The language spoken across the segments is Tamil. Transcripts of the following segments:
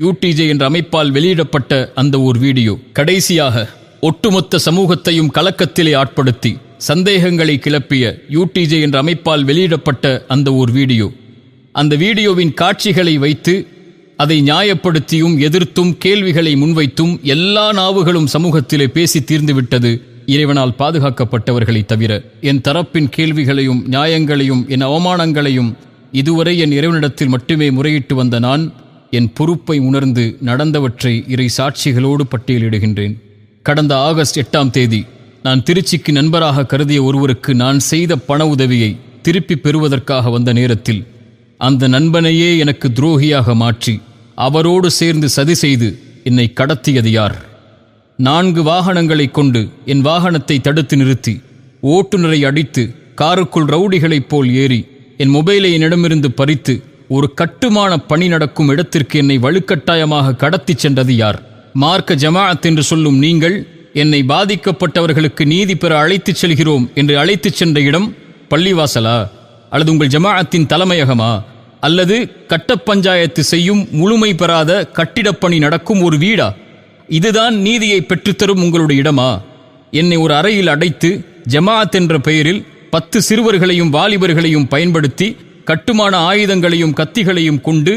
UTJ என்ற அமைப்பால் வெளியிடப்பட்ட அந்த ஒரு வீடியோ கடைசியாக ஒட்டுமொத்த சமூகத்தையும் கலக்கத்திலே ஆட்படுத்தி சந்தேகங்களை கிளப்பிய UTJ என்ற அமைப்பால் வெளியிடப்பட்ட அந்த ஒரு வீடியோ. அந்த வீடியோவின் காட்சிகளை வைத்து அதை நியாயப்படுத்தியும் எதிர்த்தும் கேள்விகளை முன்வைத்தும் எல்லா நாவுகளும் சமூகத்திலே பேசி தீர்ந்துவிட்டது. இறைவனால் பாதுகாக்கப்பட்டவர்களை தவிர என் தரப்பின் கேள்விகளையும் நியாயங்களையும் என் அவமானங்களையும் இதுவரை என் இறைவனிடத்தில் மட்டுமே முறையிட்டு வந்த நான் என் பொறுப்பை உணர்ந்து நடந்தவற்றை இறை சாட்சிகளோடு பட்டியலிடுகின்றேன். கடந்த ஆகஸ்ட் 8ஆம் தேதி நான் திருச்சிக்கு நண்பராக கருதிய ஒருவருக்கு நான் செய்த பண உதவியை திருப்பி பெறுவதற்காக வந்த நேரத்தில் அந்த நண்பனையே எனக்கு துரோகியாக மாற்றி அவரோடு சேர்ந்து சதி செய்து என்னை கடத்தியது யார்? 4 வாகனங்களை கொண்டு என் வாகனத்தை தடுத்து நிறுத்தி ஓட்டுநரை அடித்து காருக்குள் ரவுடிகளைப் போல் ஏறி என் மொபைலை என்னிடமிருந்து பறித்து ஒரு கட்டுமான பணி நடக்கும் இடத்திற்கு என்னை வலுக்கட்டாயமாக கடத்திச் சென்றது யார்? மார்க்க ஜமாஅத் என்று சொல்லும் நீங்கள் என்னை பாதிக்கப்பட்டவர்களுக்கு நீதி பெற அழைத்துச் செல்கிறோம் என்று அழைத்துச் சென்ற இடம் பள்ளிவாசலா, அல்லது உங்கள் ஜமாஅத்தின் தலைமையகமா, அல்லது கட்ட பஞ்சாயத்து செய்யும் முழுமை பெறாத கட்டிடப்பணி நடக்கும் ஒரு வீடா? இதுதான் நீதியை பெற்றுத்தரும் உங்களுடைய இடமா? என்னை ஒரு அறையில் அடைத்து ஜமாஅத் என்ற பெயரில் 10 சிறுவர்களையும் வாலிபர்களையும் பயன்படுத்தி கட்டுமான ஆயுதங்களையும் கத்திகளையும் கொண்டு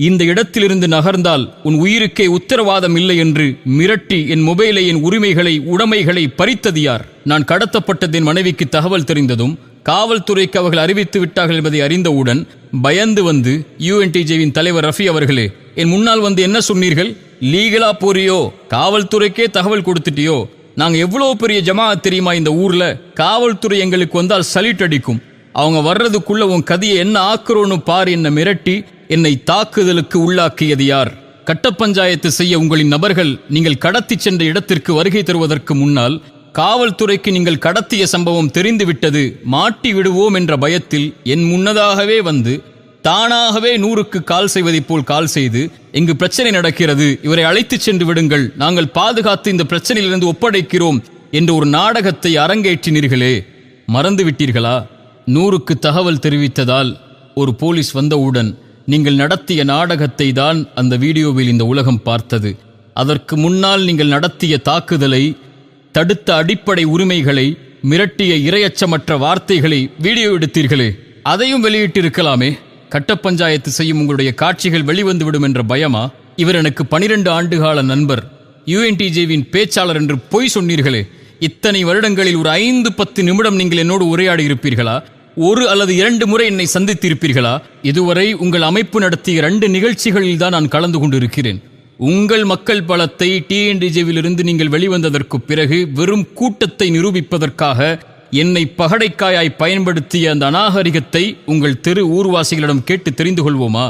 இந்த இடத்திலிருந்து நகர்ந்தால் உன் உயிருக்கே உத்தரவாதம் இல்லை என்று மிரட்டி என் மொபைலை, என் உடைமைகளை பறித்தது யார்? நான் கடத்தப்பட்டது என் மனைவிக்கு தகவல் தெரிந்ததும் காவல்துறைக்கு அவர்கள் அறிவித்து விட்டார்கள் என்பதை அறிந்தவுடன் பயந்து வந்து UNTJவின் தலைவர் ரஃபி அவர்களே, என் முன்னால் வந்து என்ன சொன்னீர்கள்? லீகலா போறியோ? காவல்துறைக்கே தகவல் கொடுத்துட்டியோ? நாங்க எவ்வளவு பெரிய ஜமாஅத் தெரியுமா இந்த ஊர்ல? காவல்துறை எங்களுக்கு வந்தால் சல்யூட் அடிக்கும். அவங்க வர்றதுக்குள்ள உன் கதியை என்ன ஆக்குறோன்னு பார் என்ன மிரட்டி என்னை தாக்குதலுக்கு உள்ளாக்கியது யார்? கட்ட பஞ்சாயத்து செய்ய உங்களின் நபர்கள் நீங்கள் கடத்தி சென்ற இடத்திற்கு வருகை தருவதற்கு முன்னால் காவல்துறைக்கு நீங்கள் கடத்திய சம்பவம் தெரிந்துவிட்டது, மாட்டி விடுவோம் என்ற பயத்தில் என் முன்னதாகவே வந்து தானாகவே 100க்கு கால் செய்வதைப் போல் கால் செய்து இங்கு பிரச்சனை நடக்கிறது, இவரை அழைத்துச் சென்று விடுங்கள், நாங்கள் பாதுகாத்து இந்த பிரச்சனையிலிருந்து ஒப்படைக்கிறோம் என்ற ஒரு நாடகத்தை அரங்கேற்றினீர்களே, மறந்து விட்டீர்களா? 100க்கு தகவல் தெரிவித்ததால் ஒரு போலீஸ் வந்தவுடன் நீங்கள் நடத்திய நாடகத்தை தான் அந்த வீடியோவில் இந்த உலகம் பார்த்தது. அதற்கு முன்னால் நீங்கள் நடத்திய தாக்குதலை, தடுத்த அடிப்படை உரிமைகளை, மிரட்டிய இரையச்சமற்ற வார்த்தைகளை வீடியோ எடுத்தீர்களே, அதையும் வெளியிட்டிருக்கலாமே. கட்ட பஞ்சாயத்து செய்யும் உங்களுடைய காட்சிகள் வெளிவந்துவிடும் என்ற பயமா? இவர் எனக்கு 12 ஆண்டுகால நண்பர், UNTJவின் பேச்சாளர் என்று பொய் சொன்னீர்களே. இத்தனை வருடங்களில் ஒரு 5-10 நிமிடம் நீங்கள் என்னோடு உரையாடி இருப்பீர்களா? 1 அல்லது 2 முறை என்னை சந்தித்திருப்பீர்களா? இதுவரை உங்கள் அமைப்பு நடத்திய 2 நிகழ்ச்சிகளில் தான் நான் கலந்து கொண்டிருக்கிறேன். உங்கள் மக்கள் பலத்தை TNTJவிலிருந்து நீங்கள் வெளிவந்ததற்கு பிறகு வெறும் கூட்டத்தை நிரூபிப்பதற்காக என்னை பகடைக்காயாய் பயன்படுத்திய அந்த அநாகரிகத்தை உங்கள் தெரு ஊர்வாசிகளிடம் கேட்டு தெரிந்து கொள்வோமா?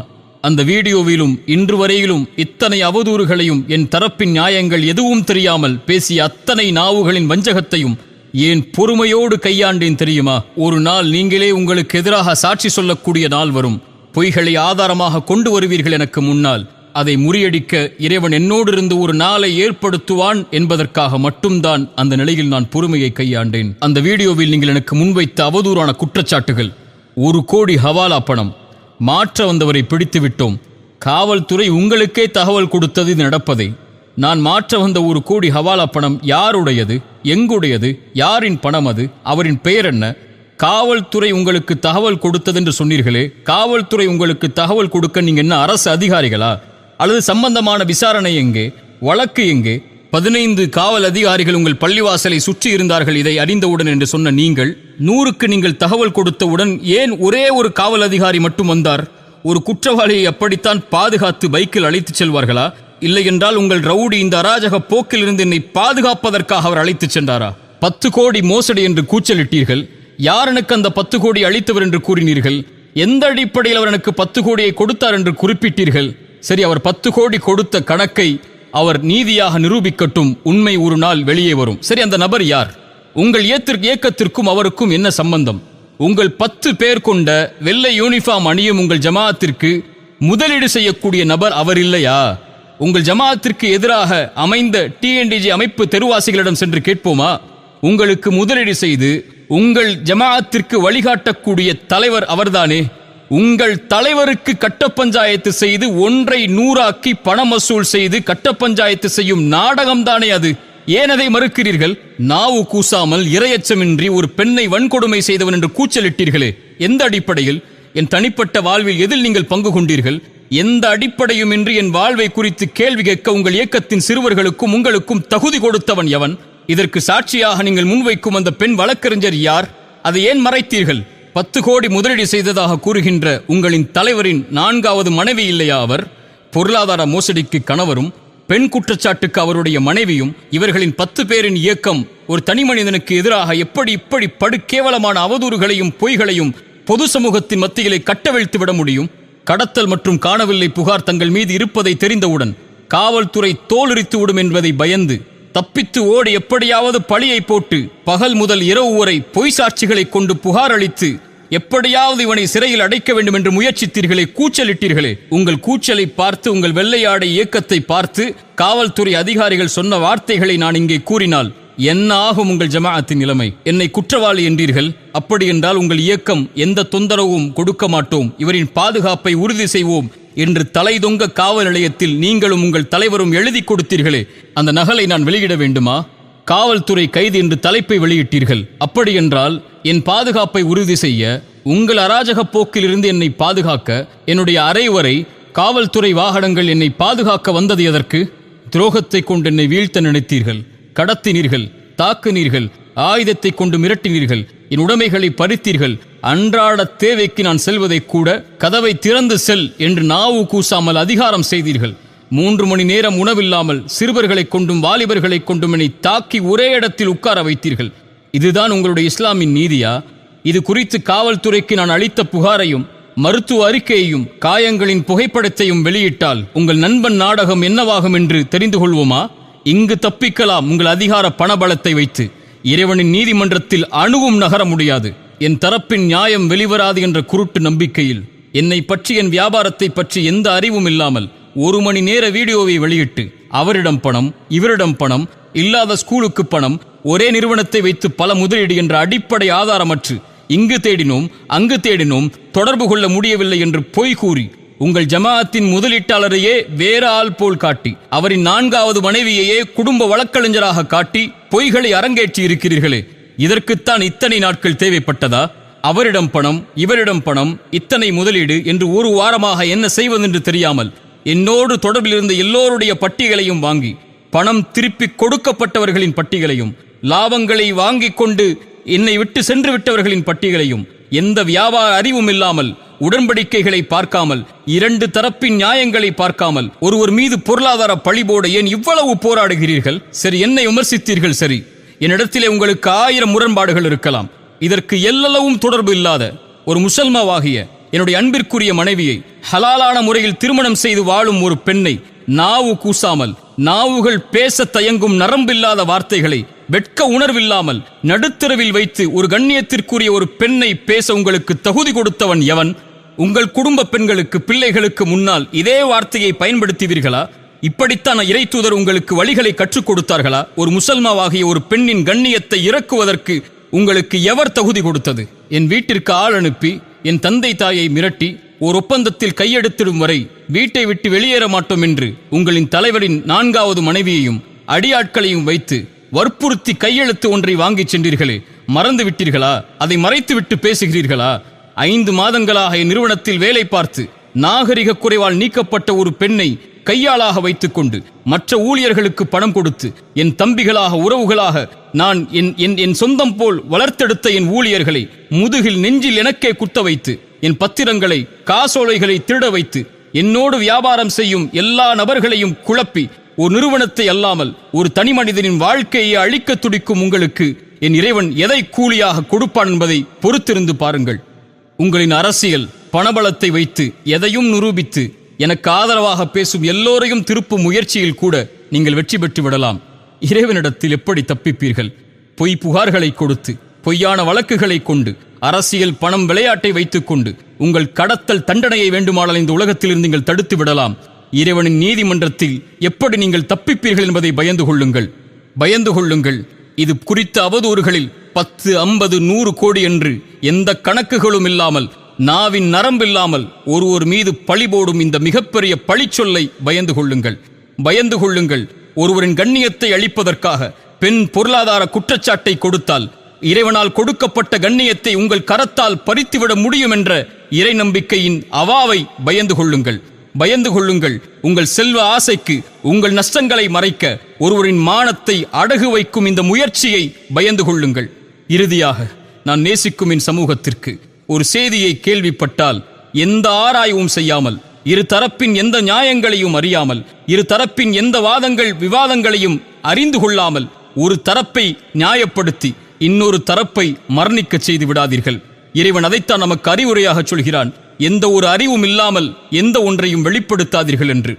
அந்த வீடியோவிலும் இன்று வரையிலும் இத்தனை அவதூறுகளையும் என் தரப்பின் நியாயங்கள் எதுவும் தெரியாமல் பேசிய அத்தனை நாவுகளின் வஞ்சகத்தையும் ஏன் பொறுமையோடு கையாண்டேன் தெரியுமா? ஒரு நாள் நீங்களே உங்களுக்கு எதிராக சாட்சி சொல்லக்கூடிய நாள் வரும். பொய்களை ஆதாரமாக கொண்டு வருவீர்கள் எனக்கு முன்னால். அதை முறியடிக்க இறைவன் என்னோடு இருந்து ஒரு நாளை ஏற்படுத்துவான் என்பதற்காக மட்டும்தான் அந்த நிலையில் நான் பொறுமையை கையாண்டேன். அந்த வீடியோவில் நீங்கள் எனக்கு முன்வைத்த அவதூறான குற்றச்சாட்டுகள், 1 கோடி ஹவாலா பணம், மாற்ற வந்தவரை பிடித்து விட்டோம், காவல்துறை உங்களுக்கே தகவல் கொடுத்தது இது நடப்பதை, நான் மாற்ற வந்த 1 கோடி ஹவாலா பணம் யாருடையது, எங்குடையது, யாரின் பணம் அது, அவரின் பெயர் என்ன, காவல்துறை உங்களுக்கு தகவல் கொடுத்தது என்று சொன்னீர்களே, காவல்துறை உங்களுக்கு தகவல் கொடுக்க நீங்க என்ன அரசு அதிகாரிகளா? அல்லது சம்பந்தமான விசாரணை எங்கே, வழக்கு எங்கே? 15 காவல் அதிகாரிகள் உங்கள் பள்ளிவாசலை சுற்றி இருந்தார்கள் இதை அறிந்தவுடன் என்று சொன்ன நீங்கள் 100க்கு நீங்கள் தகவல் கொடுத்தவுடன் ஏன் ஒரே ஒரு காவல் அதிகாரி மட்டும் வந்தார்? ஒரு குற்றவாளியை அப்படித்தான் பாதுகாத்து பைக்கில் அழைத்துச் செல்வார்களா? இல்லை என்றால் உங்கள் ரவுடி இந்த அராஜக போக்கிலிருந்து என்னை பாதுகாப்பதற்காக அவர் அழைத்துச் சென்றாரா? 10 கோடி மோசடி என்று கூச்சலிட்டீர்கள். யார் எனக்கு அந்த 10 கோடி அளித்தவர் என்று கூறினீர்கள்? எந்த அடிப்படையில் அவர் எனக்கு 10 கோடியை கொடுத்தார் என்று குறிப்பிட்டீர்கள்? சரி, அவர் 10 கோடி கொடுத்த கணக்கை அவர் நீதியாக நிரூபிக்கட்டும், உண்மை ஒரு நாள் வெளியே வரும். சரி, அந்த நபர் யார்? உங்கள் இயக்கத்திற்கும் அவருக்கும் என்ன சம்பந்தம்? உங்கள் 10 பேர் கொண்ட வெள்ளை யூனிஃபார்ம் அணியும் உங்கள் ஜமாஅத்திற்கு முதலீடு செய்யக்கூடிய நபர் அவர் இல்லையா? உங்கள் ஜமாஅத்திற்கு எதிராக அமைந்த TNTJ அமைப்பு தெருவாசிகளிடம் சென்று கேட்போமா? உங்களுக்கு முதலீடு செய்து உங்கள் ஜமாஅத்திற்கு வழிகாட்டக்கூடிய தலைவர் அவர்தானே. உங்கள் தலைவருக்கு கட்ட பஞ்சாயத்து செய்து ஒன்றை 100 பணம் வசூல் செய்து கட்ட பஞ்சாயத்து செய்யும் நாடகம்தானே அது. ஏன் அதை மறுக்கிறீர்கள்? நாவு கூசாமல் இரையச்சமின்றி ஒரு பெண்ணை வன்கொடுமை செய்தவன் என்று கூச்சலிட்டீர்களே, எந்த அடிப்படையில்? என் தனிப்பட்ட வாழ்வில் எதில் நீங்கள் பங்கு கொண்டீர்கள்? எந்த அடிப்படையும் இன்றி என் வாழ்வை குறித்து கேள்வி கேட்க உங்கள் இயக்கத்தின் சிறுவர்களுக்கும் உங்களுக்கும் தகுதி கொடுத்தவன் எவன்? இதற்கு சாட்சியாக நீங்கள் முன்வைக்கும் அந்த பெண் வழக்கறிஞர் யார்? அதை ஏன் மறைத்தீர்கள்? 10 கோடி முதலீடு செய்ததாக கூறுகின்ற உங்களின் தலைவரின் 4வது மனைவி இல்லையா அவர்? பொருளாதார மோசடிக்கு கணவரும் பெண் குற்றச்சாட்டுக்கு அவருடைய மனைவியும் இவர்களின் 10 பேரின் இயக்கம் ஒரு தனி மனிதனுக்கு எதிராக இப்படி படுகேவலமான அவதூறுகளையும் பொய்களையும் பொது சமூகத்தின் மத்தியிலே கட்டவிழ்த்து விட முடியும்? கடத்தல் மற்றும் காணவில்லை புகார் தங்கள் மீது இருப்பதை தெரிந்தவுடன் காவல்துறை தோலுரித்து விடும் என்பதை பயந்து தப்பித்து ஓடி எப்படியாவது பழியை போட்டு பகல் முதல் இரவு வரை பொய் சாட்சிகளை கொண்டு புகார் அளித்து எப்படியாவது இவனை சிறையில் அடைக்க வேண்டும் என்று முயற்சித்தீர்களே, கூச்சலிட்டீர்களே. உங்கள் கூச்சலை பார்த்து, உங்கள் வெள்ளையாடை இயக்கத்தை பார்த்து காவல்துறை அதிகாரிகள் சொன்ன வார்த்தைகளை நான் இங்கே கூறினால் என்ன ஆகும் உங்கள் ஜமாஅத்தின் நிலைமை? என்னை குற்றவாளி என்றீர்கள். அப்படி என்றால் உங்கள் இயக்கம் எந்த தொந்தரவும் கொடுக்க மாட்டோம், இவரின் பாதுகாப்பை உறுதி செய்வோம் என்று தலைதொங்க காவல் நிலையத்தில் நீங்களும் உங்கள் தலைவரும் எழுதி கொடுத்தீர்களே, அந்த நகலை நான் வெளியிட வேண்டுமா? காவல்துறை கைது என்று தலைப்பை வெளியிட்டீர்கள். அப்படி என்றால் என் பாதுகாப்பை உறுதி செய்ய, உங்கள் அராஜக போக்கிலிருந்து என்னை பாதுகாக்க என்னுடைய அறை வரை காவல்துறை வாகனங்கள் என்னை பாதுகாக்க வந்தது எதற்கு? துரோகத்தை கொண்டு என்னை வீழ்த்த நினைத்தீர்கள், கடத்தினீர்கள், தாக்குனீர்கள், ஆயுதத்தை கொண்டு மிரட்டினீர்கள், என் உடைமைகளை பறித்தீர்கள். அன்றாட தேவைக்கு நான் செல்வதை கூட கதவை திறந்து செல் என்று நாவு கூசாமல் அதிகாரம் செய்தீர்கள். 3 மணி நேரம் உணவில்லாமல் சிறுவர்களை கொண்டும் வாலிபர்களை கொண்டும் என்னை தாக்கி ஒரே இடத்தில் உட்கார வைத்தீர்கள். இதுதான் உங்களுடைய இஸ்லாமின் நீதியா? இது குறித்து காவல்துறைக்கு நான் அளித்த புகாரையும் மருத்துவ அறிக்கையையும் காயங்களின் புகைப்படத்தையும் வெளியிட்டால் உங்கள் நண்பன் நாடகம் என்னவாகும் என்று தெரிந்து கொள்வோமா? இங்கு தப்பிக்கலாம் உங்கள் அதிகார பணபலத்தை வைத்து. இறைவனின் நீதிமன்றத்தில் அணுவும் நகர முடியாது. என் தரப்பின் நியாயம் வெளிவராது என்ற குருட்டு நம்பிக்கையில் என்னை பற்றி, என் வியாபாரத்தை பற்றி எந்த அறிவும் இல்லாமல் 1 மணி நேர வீடியோவை வெளியிட்டு அவரிடம் பணம், இவரிடம் பணம், இல்லாத ஸ்கூலுக்கு பணம், ஒரே நிறுவனத்தை வைத்து பல முதலீடு என்ற அடிப்படை ஆதாரமற்று இங்கு தேடினோம் அங்கு தேடினோம், தொடர்பு கொள்ள முடியவில்லை என்று பொய் கூறி உங்கள் ஜமாஅத்தின் முதலீட்டாளரையே வேற ஆள் போல் காட்டி, அவரின் 4வது மனைவியையே குடும்ப வழக்கறிஞராக காட்டி பொய்களை அரங்கேற்றி இருக்கிறீர்களே, இதற்குத்தான் இத்தனை நாட்கள் தேவைப்பட்டதா? அவரிடம் பணம், இவரிடம் பணம், இத்தனை முதலீடு என்று 1 வாரமாக என்ன செய்வதென்று தெரியாமல் என்னோடு தொடர்பில் இருந்த எல்லோருடைய பட்டியலையும் வாங்கி, பணம் திருப்பி கொடுக்கப்பட்டவர்களின் பட்டியலையும், லாபங்களை வாங்கிக் கொண்டு என்னை விட்டு சென்று விட்டவர்களின் பட்டியலையும், எந்த வியாபார அறிவும் இல்லாமல், உடன்படிக்கைகளை பார்க்காமல், 2 தரப்பின் நியாயங்களை பார்க்காமல் ஒருவர் மீது பொருளாதார பழிபோட ஏன் இவ்வளவு போராடுகிறீர்கள்? சரி, என்னை விமர்சித்தீர்கள். சரி, என்னிடத்திலே உங்களுக்கு 1000 முரண்பாடுகள் இருக்கலாம். இதற்கு எல்லளவும் தொடர்பு இல்லாத ஒரு முசல்மாவாகிய என்னுடைய அன்பிற்குரிய மனைவியை ஹலாலான முறையில் திருமணம் செய்து வாழும் ஒரு பெண்ணை நாவு கூசாமல், நாவுகள் பேச தயங்கும் நரம்பில்லாத வார்த்தைகளை வெட்க உணர்வில்லாமல் நடுத்தரவில் வைத்து ஒரு கண்ணியத்திற்குரிய ஒரு பெண்ணை பேச உங்களுக்கு தகுதி கொடுத்தவன் எவன்? உங்கள் குடும்ப பெண்களுக்கு, பிள்ளைகளுக்கு முன்னால் இதே வார்த்தையை பயன்படுத்துவீர்களா? இப்படித்தான் இறை தூதர் உங்களுக்கு வழிகளை கற்றுக் கொடுத்தார்களா? ஒரு முசல்மாவாகிய ஒரு பெண்ணின் கண்ணியத்தை இறக்குவதற்கு உங்களுக்கு எவர் தகுதி கொடுத்தது? என் வீட்டிற்கு ஆள் அனுப்பி என் தந்தை தாயை மிரட்டி ஒரு ஒப்பந்தத்தில் கையெடுத்திடும் வரை வீட்டை விட்டு வெளியேற மாட்டோம் என்று உங்களின் தலைவரின் 4வது மனைவியையும் அடியாட்களையும் வைத்து வற்புறுத்தி கையெழுத்து ஒன்றை வாங்கிச் சென்றீர்களே, மறந்து விட்டீர்களா? அதை மறைத்துவிட்டு பேசுகிறீர்களா? 5 மாதங்களாக என் நிறுவனத்தில் வேலை பார்த்து நாகரிக குறைவால் நீக்கப்பட்ட ஒரு பெண்ணை கையாளாக வைத்துக்கொண்டு மற்ற ஊழியர்களுக்கு பணம் கொடுத்து என் தம்பிகளாக, உறவுகளாக நான் என் சொந்தம் போல் வளர்த்தெடுத்த என் ஊழியர்களை முதுகில் நெஞ்சில் எனக்கே குத்த வைத்து, என் பத்திரங்களை, காசோலைகளை திருட வைத்து, என்னோடு வியாபாரம் செய்யும் எல்லா நபர்களையும் குழப்பி, ஒரு நிறுவனத்தை அல்லாமல் ஒரு தனி மனிதனின் வாழ்க்கையை அழிக்க துடிக்கும் உங்களுக்கு என் இறைவன் எதை கூலியாக கொடுப்பான் என்பதை பொறுத்திருந்து பாருங்கள். உங்களின் அரசியல் பணபலத்தை வைத்து எதையும் நிரூபித்து எனக்கு ஆதரவாக பேசும் எல்லோரையும் திருப்பும் முயற்சியில் கூட நீங்கள் வெற்றி பெற்று விடலாம். இறைவனிடத்தில் எப்படி தப்பிப்பீர்கள்? பொய் புகார்களை கொடுத்து, பொய்யான வழக்குகளை கொண்டு, அரசியல் பணம் விளையாட்டை வைத்துக் கொண்டு உங்கள் கடத்தல் தண்டனையை வேண்டுமானால் இந்த உலகத்திலிருந்து நீங்கள் தடுத்து விடலாம். இறைவனின் நீதிமன்றத்தில் எப்படி நீங்கள் தப்பிப்பீர்கள் என்பதை பயந்து கொள்ளுங்கள். இது குறித்த அவதூறுகளில் 10, 50, 100 கோடி என்று எந்த கணக்குகளும் இல்லாமல் நாவின் நரம்பில்லாமல் ஒருவர் மீது பழி போடும் இந்த மிகப்பெரிய பழிச்சொல்லை பயந்து கொள்ளுங்கள். பயந்து கொள்ளுங்கள். ஒருவரின் கண்ணியத்தை அளிப்பதற்காக பெண் பொருளாதார குற்றச்சாட்டை கொடுத்தால் இறைவனால் கொடுக்கப்பட்ட கண்ணியத்தை உங்கள் கரத்தால் பறித்துவிட முடியும் என்ற இறை நம்பிக்கையின் அவாவை பயந்து கொள்ளுங்கள். பயந்து கொள்ளுங்கள். உங்கள் செல்வ ஆசைக்கு உங்கள் நஷ்டங்களை மறைக்க ஒருவரின் மானத்தை அடகு வைக்கும் இந்த முயற்சியை பயந்து கொள்ளுங்கள். இறுதியாக நான் நேசிக்கும் என் சமூகத்திற்கு ஒரு செய்தியை கேள்விப்பட்டால் எந்த ஆராய்வும் செய்யாமல், இரு தரப்பின் எந்த நியாயங்களையும் அறியாமல், இரு தரப்பின் எந்த வாதங்கள் விவாதங்களையும் அறிந்து கொள்ளாமல் ஒரு தரப்பை நியாயப்படுத்தி இன்னொரு தரப்பை மரணிக்க செய்து விடாதீர்கள். இறைவன் அதைத்தான் நமக்கு அறிவுரையாக சொல்கிறான். எந்த ஒரு அறிவும் இல்லாமல் எந்த ஒன்றையும் வெளிப்படுத்தாதீர்கள் என்று.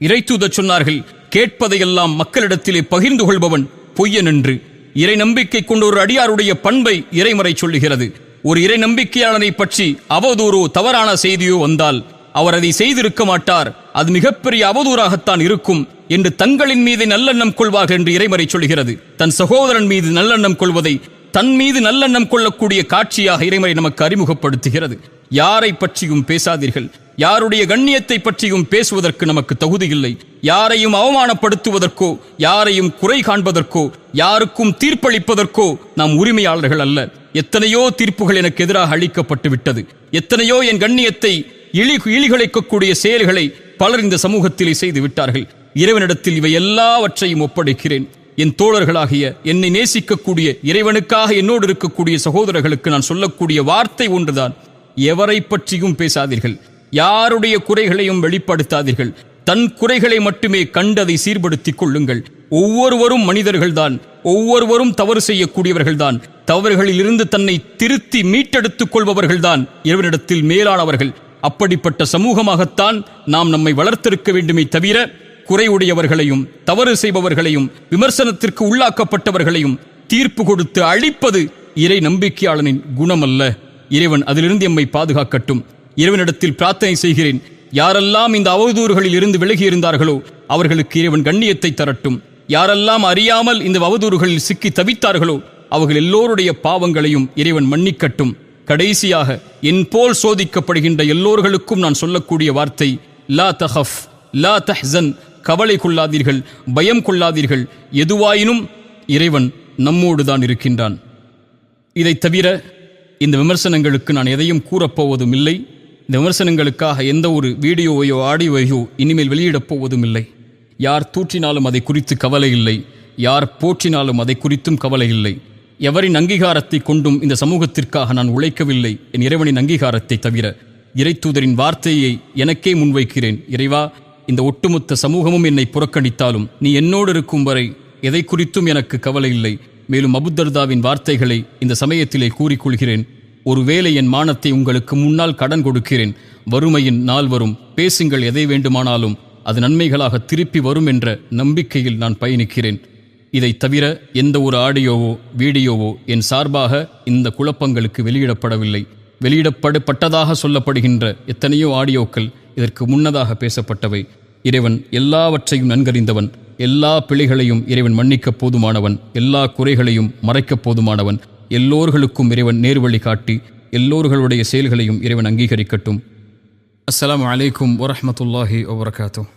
இறைத்தூதர் சொன்னார்கள், கேட்பதையெல்லாம் மக்களிடத்திலே பகிர்ந்து கொள்பவன் பொய்யன் என்று. இறை நம்பிக்கை கொண்ட ஒரு அடியாருடைய பண்பை இறைமறை சொல்லுகிறது. ஒரு இறை நம்பிக்கையாளனை பற்றி அவதூறோ தவறான செய்தியோ வந்தால் அவர் அதை செய்திருக்க மாட்டார், அது மிகப்பெரிய அவதூறாகத்தான் இருக்கும் என்று தங்களின் மீது நல்லெண்ணம் கொள்வார்கள் என்று இறைமறை சொல்கிறது. தன் சகோதரன் மீது நல்லெண்ணம் கொள்வதை தன் மீது நல்லெண்ணம் கொள்ளக்கூடிய காட்சியாக இறைமறை நமக்கு அறிமுகப்படுத்துகிறது. யாரை பற்றியும் பேசாதீர்கள். யாருடைய கண்ணியத்தை பற்றியும் பேசுவதற்கு நமக்கு தகுதி இல்லை. யாரையும் அவமானப்படுத்துவதற்கோ, யாரையும் குறை காண்பதற்கோ, யாருக்கும் தீர்ப்பளிப்பதற்கோ நாம் உரிமையாளர்கள் அல்ல. எத்தனையோ தீர்ப்புகள் எனக்கு எதிராக அளிக்கப்பட்டு விட்டது. எத்தனையோ என் கண்ணியத்தை இழிகுலைக்கக்கூடிய செயல்களை பலர் இந்த சமூகத்திலே செய்து விட்டார்கள். இறைவனிடத்தில் இவை எல்லாவற்றையும் ஒப்படைக்கிறேன். என் தோழர்களாகிய என்னை நேசிக்கக்கூடிய இறைவனுக்காக என்னோடு இருக்கக்கூடிய சகோதரர்களுக்கு நான் சொல்லக்கூடிய வார்த்தை ஒன்றுதான், எவரை பற்றியும் பேசாதீர்கள். யாருடைய குறைகளையும் வெளிப்படுத்தாதீர்கள். தன் குறைகளை மட்டுமே கண்டதை சீர்படுத்திக் கொள்ளுங்கள். ஒவ்வொருவரும் மனிதர்கள்தான். ஒவ்வொருவரும் தவறு செய்யக்கூடியவர்கள்தான். தவறுகளிலிருந்து தன்னை திருத்தி மீட்டெடுத்துக் கொள்பவர்கள்தான் இறைவனிடத்தில் மேலானவர்கள். அப்படிப்பட்ட சமூகமாகத்தான் நாம் நம்மை வளர்த்திருக்க வேண்டுமே தவிர குறையுடையவர்களையும் தவறு செய்பவர்களையும் விமர்சனத்திற்கு உள்ளாக்கப்பட்டவர்களையும் தீர்ப்பு கொடுத்து அழிப்பது இறை நம்பிக்கையாளனின் குணமல்ல. இறைவன் அதிலிருந்து எம்மை பாதுகாக்கட்டும். இறைவனிடத்தில் பிரார்த்தனை செய்கிறேன், யாரெல்லாம் இந்த அவதூறுகளில் இருந்து விலகி இருந்தார்களோ அவர்களுக்கு இறைவன் கண்ணியத்தை தரட்டும். யாரெல்லாம் அறியாமல் இந்த அவதூறுகளில் சிக்கி தவித்தார்களோ அவர்கள் எல்லோருடைய பாவங்களையும் இறைவன் மன்னிக்கட்டும். கடைசியாக என் போல் சோதிக்கப்படுகின்ற எல்லோர்களுக்கும் நான் சொல்லக்கூடிய வார்த்தை, லா தஹஃப் லா தஹ்சன், கவலை கொள்ளாதீர்கள், பயம் கொள்ளாதீர்கள். எதுவாயினும் இறைவன் நம்மோடு தான் இருக்கின்றான். இதை தவிர இந்த விமர்சனங்களுக்கு நான் எதையும் கூறப்போவதும் இல்லை. இந்த விமர்சனங்களுக்காக எந்த ஒரு வீடியோவையோ ஆடியோவையோ இனிமேல் வெளியிடப் போவதும் இல்லை. யார் தூற்றினாலும் அதை குறித்து கவலை இல்லை. யார் போற்றினாலும் அதை குறித்தும் கவலை இல்லை. எவரின் அங்கீகாரத்தை கொண்டும் இந்த சமூகத்திற்காக நான் உழைக்கவில்லை, என் இறைவனின் அங்கீகாரத்தை தவிர. இறைத்தூதரின் வார்த்தையை எனக்கே முன்வைக்கிறேன். இறைவா, இந்த ஒட்டுமொத்த சமூகமும் என்னை புறக்கணித்தாலும் நீ என்னோடு இருக்கும் வரை எதை குறித்தும் எனக்கு கவலை இல்லை. மேலும் அபூதர்தாவின் வார்த்தைகளை இந்த சமயத்திலே கூறிக்கொள்கிறேன். ஒருவேளை என் மானத்தை உங்களுக்கு முன்னால் கடன் கொடுக்கிறேன். வறுமையின் நாள் வரும், பேசுங்கள், எதை வேண்டுமானாலும் அது நன்மைகளாக திருப்பி வரும் என்ற நம்பிக்கையில் நான் பயணிக்கிறேன். இதை தவிர எந்த ஒரு ஆடியோவோ வீடியோவோ என் சார்பாக இந்த குழப்பங்களுக்கு வெளியிடப்படவில்லை. வெளியிடப்பட்டதாக சொல்லப்படுகின்ற எத்தனையோ ஆடியோக்கள் இதற்கு முன்னதாக பேசப்பட்டவை. இறைவன் எல்லாவற்றையும் நன்கறிந்தவன். எல்லா பிழைகளையும் இறைவன் மன்னிக்கப் போதுமானவன். எல்லா குறைகளையும் மறைக்கப் போதுமானவன். எல்லோர்களுக்கும் இறைவன் நேர்வழி காட்டி எல்லோர்களுடைய செயல்களையும் இறைவன் அங்கீகரிக்கட்டும். அஸ்ஸலாமு அலைக்கும் வரஹ்மத்துல்லாஹி வபரகாத்துஹு.